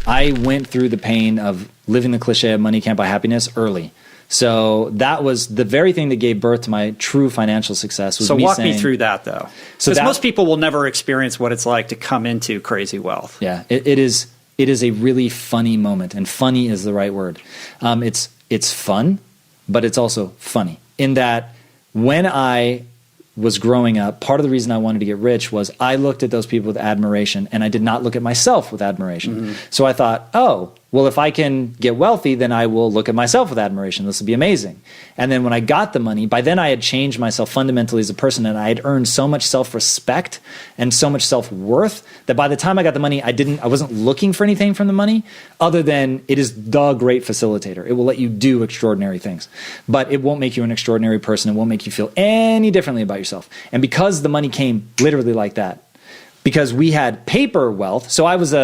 I went through the pain of living the cliche of money can't buy happiness early. So that was the very thing that gave birth to my true financial success. Was so me walk saying, me through that, though. Because most people will never experience what it's like to come into crazy wealth. Yeah, it is a really funny moment, and funny is the right word. It's fun, but it's also funny in that when I was growing up, part of the reason I wanted to get rich was I looked at those people with admiration, and I did not look at myself with admiration. Mm-hmm. So I thought, oh, well, if I can get wealthy, then I will look at myself with admiration. This will be amazing. And then when I got the money, by then I had changed myself fundamentally as a person, and I had earned so much self-respect and so much self-worth that by the time I got the money, I wasn't looking for anything from the money other than it is the great facilitator. It will let you do extraordinary things, but it won't make you an extraordinary person. It won't make you feel any differently about yourself. And because the money came literally like that, because we had paper wealth, so I was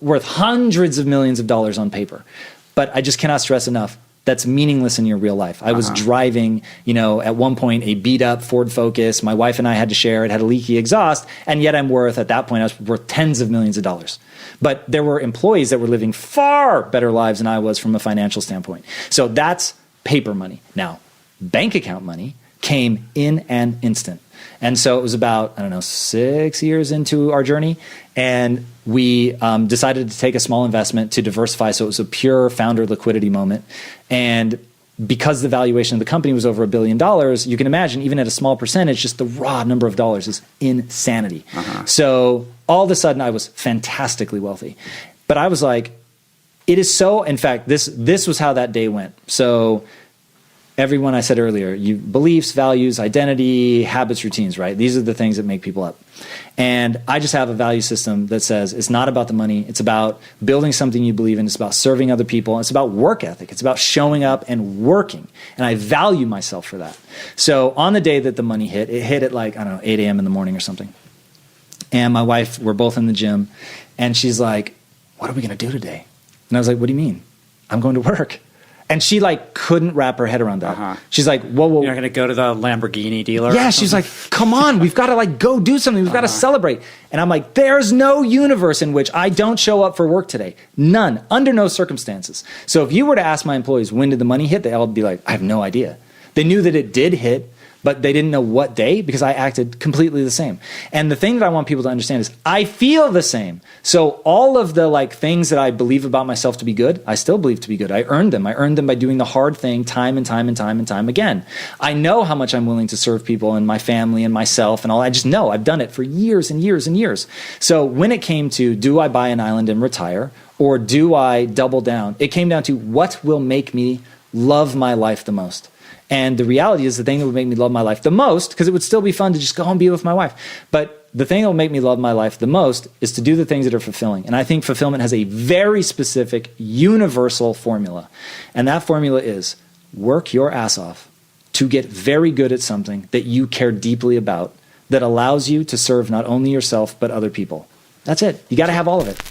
worth hundreds of millions of dollars on paper. But I just cannot stress enough, that's meaningless in your real life. I was driving, at one point, a beat up Ford Focus. My wife and I had to share it, had a leaky exhaust, and yet at that point, I was worth tens of millions of dollars. But there were employees that were living far better lives than I was from a financial standpoint. So that's paper money. Now, bank account money came in an instant. And so it was about, 6 years into our journey, and we decided to take a small investment to diversify. So it was a pure founder liquidity moment. And because the valuation of the company was over $1 billion, you can imagine, even at a small percentage, just the raw number of dollars is insanity. So all of a sudden, I was fantastically wealthy. But I was like, it is so, in fact, this was how that day went. So everyone I said earlier, beliefs, values, identity, habits, routines, right? These are the things that make people up. And I just have a value system that says it's not about the money. It's about building something you believe in. It's about serving other people. It's about work ethic. It's about showing up and working. And I value myself for that. So on the day that the money hit, it hit at 8 a.m. in the morning or something. And my wife, we're both in the gym. And she's like, what are we going to do today? And I was like, what do you mean? I'm going to work. And she couldn't wrap her head around that. She's like, whoa. You're not going to go to the Lamborghini dealer? Yeah, she's like, come on, we've got to go do something. We've got to celebrate. And I'm like, there's no universe in which I don't show up for work today. None, under no circumstances. So if you were to ask my employees, when did the money hit? They'd all be like, I have no idea. They knew that it did hit, but they didn't know what day because I acted completely the same. And the thing that I want people to understand is I feel the same. So all of the things that I believe about myself to be good, I still believe to be good. I earned them. I earned them by doing the hard thing time and time and time and time again. I know how much I'm willing to serve people and my family and myself and all. I just know I've done it for years and years and years. So when it came to, do I buy an island and retire or do I double down? It came down to what will make me love my life the most. And the reality is the thing that would make me love my life the most, because it would still be fun to just go and be with my wife. But the thing that will make me love my life the most is to do the things that are fulfilling. And I think fulfillment has a very specific, universal formula. And that formula is work your ass off to get very good at something that you care deeply about that allows you to serve not only yourself, but other people. That's it. You got to have all of it.